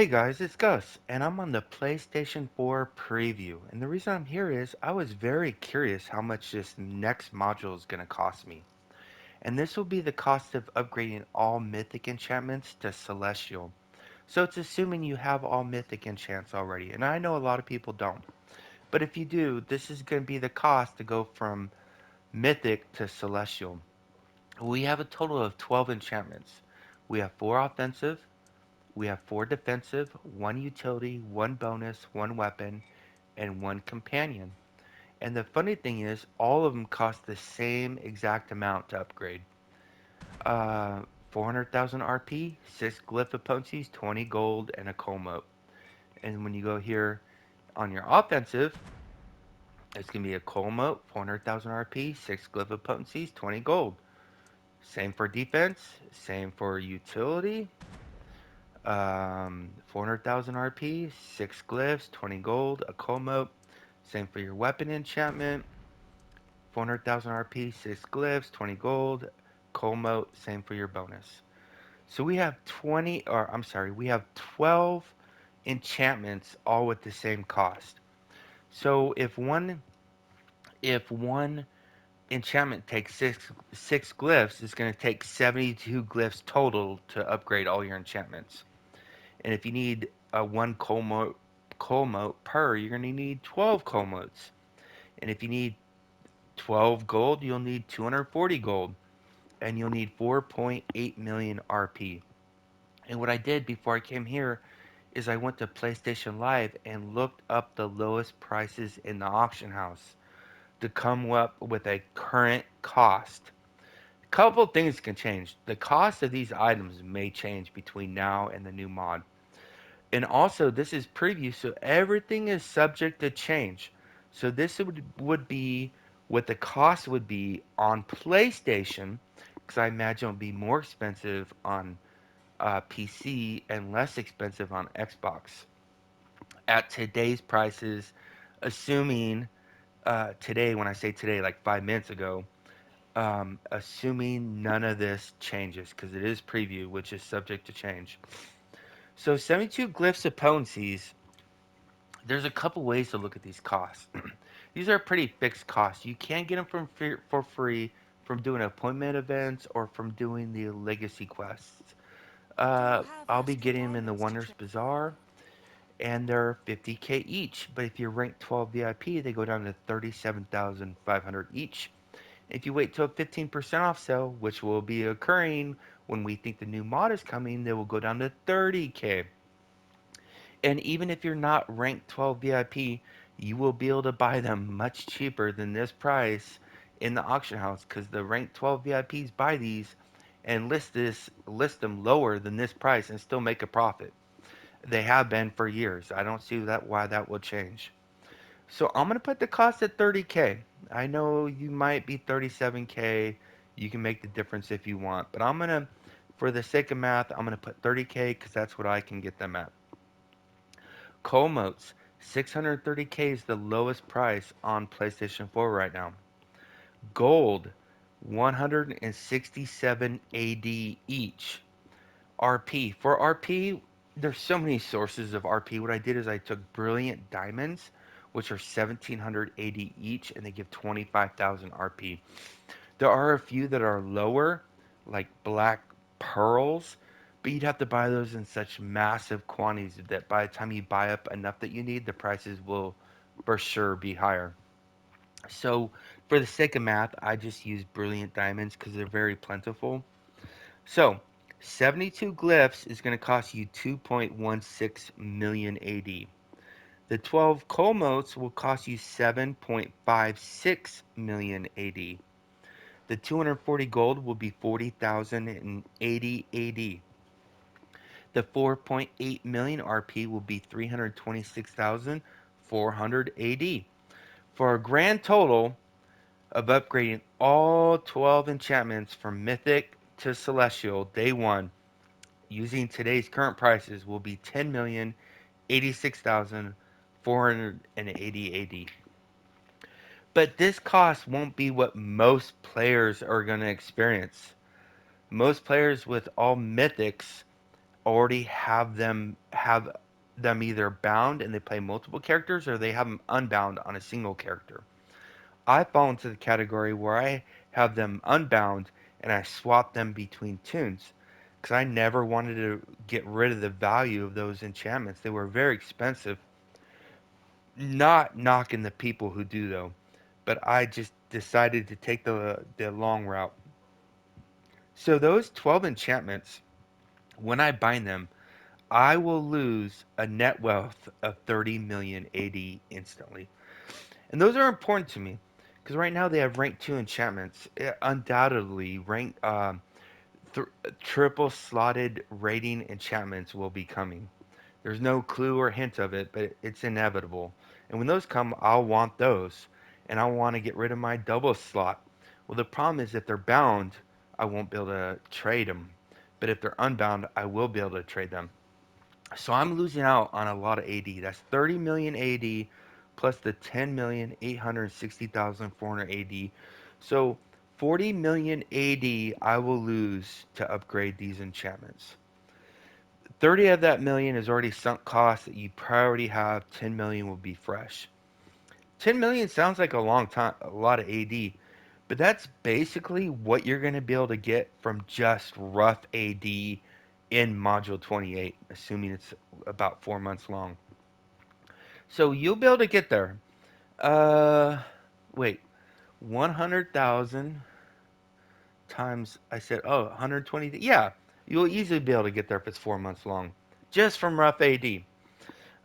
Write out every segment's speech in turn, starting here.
Hey guys, it's Gus, and I'm on the PlayStation 4 preview. And the reason I'm here is I was very curious how much this next module is going to cost me. And this will be the cost of upgrading all mythic enchantments to celestial. So it's assuming you have all mythic enchants already, and I know a lot of people don't. But if you do, this is going to be the cost to go from mythic to celestial. We have a total of 12 enchantments. We have 4 offensive, we have 4 defensive, 1 utility, 1 bonus, 1 weapon, and 1 companion. And the funny thing is, all of them cost the same exact amount to upgrade. 400,000 RP, 6 glyph of potencies, 20 gold, and a Colmote. And when you go here on your offensive, it's going to be a Colmote, 400,000 RP, 6 glyph of potencies, 20 gold. Same for defense, same for utility, 400,000 RP, 6 glyphs, 20 gold, a Colmote. Same for your weapon enchantment, 400,000 RP, 6 glyphs, 20 gold, Colmote. Same for your bonus. So we have 20, or I'm sorry, we have 12 enchantments all with the same cost. So if one enchantment takes six glyphs, it's going to take 72 glyphs total to upgrade all your enchantments. And if you need one Colmote per, you're going to need 12 Colmotes. And if you need 12 gold, you'll need 240 gold. And you'll need 4.8 million RP. And what I did before I came here is I went to PlayStation Live and looked up the lowest prices in the auction house to come up with a current cost. A couple things can change. The cost of these items may change between now and the new mod. And also, this is preview, so everything is subject to change. So this would be what the cost would be on PlayStation, because I imagine it would be more expensive on PC and less expensive on Xbox. At today's prices, assuming today, when I say today, like 5 minutes ago, assuming none of this changes, because it is preview, which is subject to change. So 72 glyphs of potencies. There's a couple ways to look at these costs. These are pretty fixed costs. You can get them for free from doing appointment events or from doing the legacy quests. I'll be getting them in the Wonders Bazaar, and they're 50k each. But if you're ranked 12 VIP, they go down to 37,500 each. If you wait till a 15% off sale, which will be occurring when we think the new mod is coming, they will go down to 30k. And even if you're not ranked 12 VIP, you will be able to buy them much cheaper than this price in the auction house because the ranked 12 VIPs buy these and list them lower than this price and still make a profit. They have been for years. I don't see that why that will change. So I'm gonna put the cost at 30k. I know you might be 37k. You can make the difference if you want, but for the sake of math, I'm gonna put 30k because that's what I can get them at. Colmotes, 630k is the lowest price on PlayStation 4 right now. Gold, 167 AD each. RP. For RP, there's so many sources of RP. What I did is I took Brilliant Diamonds, which are 1700 AD each, and they give 25,000 RP. There are a few that are lower, like Black Pearls, but you'd have to buy those in such massive quantities that by the time you buy up enough that you need, the prices will for sure be higher. So, for the sake of math, I just use Brilliant Diamonds because they're very plentiful. So, 72 glyphs is going to cost you 2.16 million AD. The 12 Colmotes will cost you 7.56 million AD. The 240 gold will be 40,080 AD. The 4.8 million RP will be 326,400 AD. For a grand total of upgrading all 12 enchantments from Mythic to Celestial day one using today's current prices will be 10,086,480 AD. But this cost won't be what most players are going to experience. Most players with all mythics already have them either bound and they play multiple characters, or they have them unbound on a single character. I fall into the category where I have them unbound and I swap them between tunes because I never wanted to get rid of the value of those enchantments. They were very expensive. Not knocking the people who do though, but I just decided to take the long route. So those 12 enchantments, when I bind them, I will lose a net wealth of 30 million AD instantly. And those are important to me because right now they have rank 2 enchantments. Undoubtedly, th- triple slotted rating enchantments will be coming. There's no clue or hint of it, but it's inevitable. And when those come, I'll want those. And I want to get rid of my double slot. Well, the problem is if they're bound, I won't be able to trade them. But if they're unbound, I will be able to trade them. So I'm losing out on a lot of AD. That's 30 million AD plus the 10,860,400 AD. So 40 million AD I will lose to upgrade these enchantments. 30 of that million is already sunk cost that you already have. 10 million will be fresh. 10 million sounds like a long time, a lot of AD, but that's basically what you're going to be able to get from just rough AD in module 28, assuming it's about 4 months long. So you'll be able to get there. Uh, wait, 100,000 times, I said, oh, 120. Yeah, you'll easily be able to get there if it's 4 months long, just from rough AD.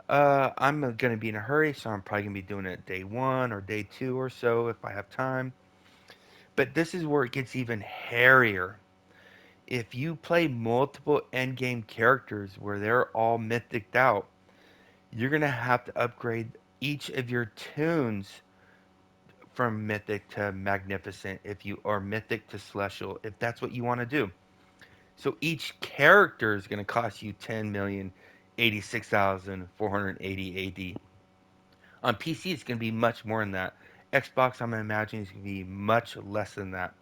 I'm going to be in a hurry, so I'm probably going to be doing it day one or day two or so if I have time. But this is where it gets even hairier. If you play multiple endgame characters where they're all mythiced out, you're going to have to upgrade each of your tunes from mythic to magnificent if you or mythic to celestial if that's what you want to do. So each character is going to cost you 10,086,480 AD. On PC, it's going to be much more than that. Xbox, I'm imagining, is going to be much less than that.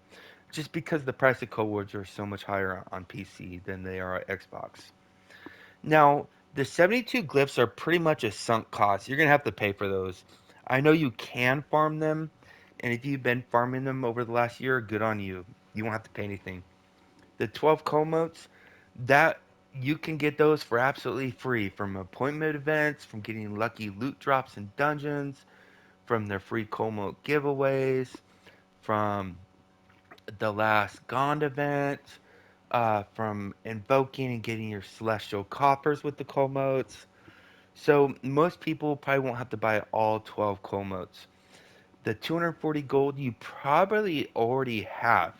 Just because the price of code words are so much higher on PC than they are on Xbox. Now, the 72 glyphs are pretty much a sunk cost. You're going to have to pay for those. I know you can farm them, and if you've been farming them over the last year, good on you. You won't have to pay anything. The 12 comotes, that you can get those for absolutely free from appointment events, from getting lucky loot drops in dungeons, from their free Como giveaways, from the last Gond event, from invoking and getting your celestial coppers with the Comotes. So most people probably won't have to buy all 12 Comotes. The 240 gold you probably already have.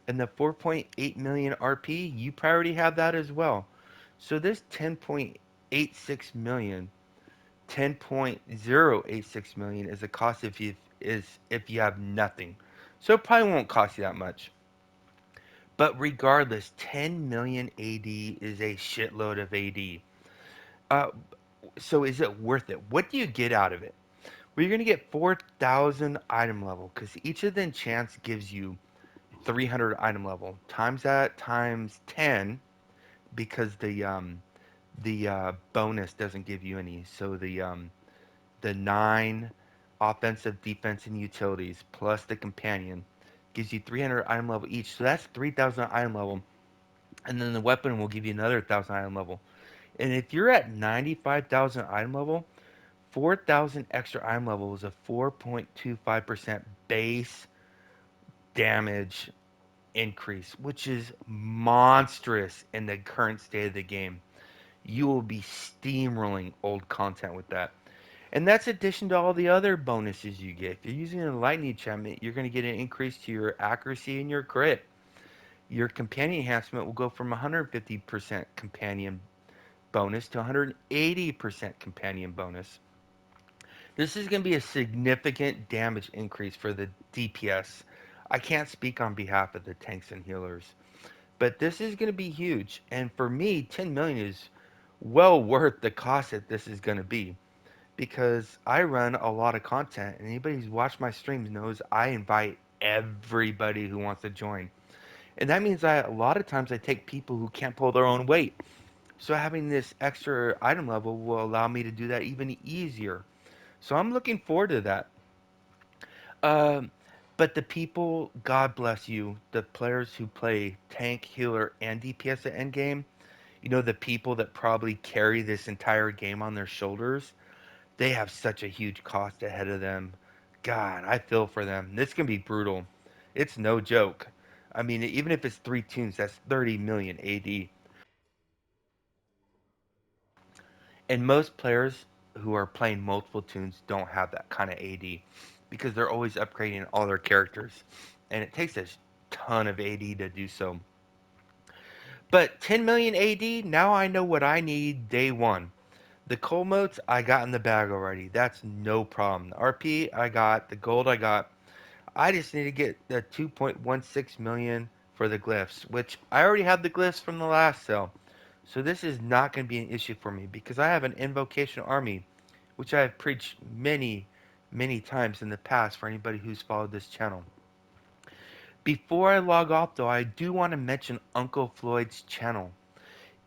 And the 4.8 million RP, you probably already have that as well. So this 10.86 million 10.086 million is the cost if you have nothing. So it probably won't cost you that much. But regardless, 10 million AD is a shitload of AD. Uh, so is it worth it? What do you get out of it? Well, you're going to get 4,000 item level because each of the enchants gives you 300 item level. Times that times 10 because the bonus doesn't give you any. So the 9 offensive, defense, and utilities plus the companion gives you 300 item level each. So that's 3,000 item level. And then the weapon will give you another 1,000 item level. And if you're at 95,000 item level, 4,000 extra item level is a 4.25% base damage increase, which is monstrous in the current state of the game. You will be steamrolling old content with that. And that's addition to all the other bonuses you get. If you're using a lightning enchantment, you're going to get an increase to your accuracy and your crit. Your companion enhancement will go from 150% companion bonus to 180% companion bonus. This is going to be a significant damage increase for the DPS. I can't speak on behalf of the tanks and healers, but this is going to be huge. And for me, 10 million is well worth the cost that this is going to be because I run a lot of content, and anybody who's watched my streams knows I invite everybody who wants to join. And that means a lot of times I take people who can't pull their own weight. So having this extra item level will allow me to do that even easier. So I'm looking forward to that. Um, but the people, God bless you, the players who play tank, healer, and DPS at endgame, the people that probably carry this entire game on their shoulders, they have such a huge cost ahead of them. God, I feel for them. This can be brutal. It's no joke. I mean, even if it's 3 tunes, that's 30 million AD. And most players who are playing multiple tunes don't have that kind of AD because they're always upgrading all their characters. And it takes a ton of AD to do so. But 10 million AD, now I know what I need day one. The coal motes I got in the bag already. That's no problem. The RP I got, the gold I got. I just need to get the 2.16 million for the glyphs, which I already have the glyphs from the last sale. So this is not going to be an issue for me because I have an invocation army, which I have preached many, many times in the past for anybody who's followed this channel. Before I log off though, I do want to mention Uncle Floyd's channel.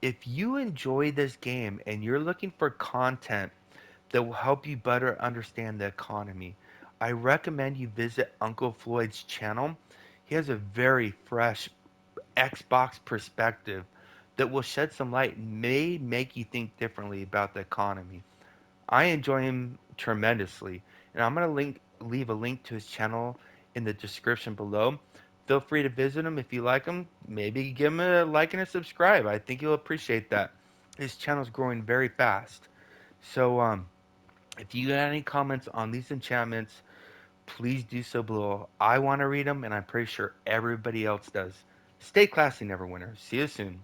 If you enjoy this game and you're looking for content that will help you better understand the economy, I recommend you visit Uncle Floyd's channel. He has a very fresh Xbox perspective that will shed some light and may make you think differently about the economy. I enjoy him tremendously, and I'm gonna leave a link to his channel in the description below. Feel free to visit him if you like him. Maybe give him a like and a subscribe. I think you'll appreciate that. His channel's growing very fast. So if you got any comments on these enchantments, please do so below. I want to read them, and I'm pretty sure everybody else does. Stay classy, Neverwinter. See you soon.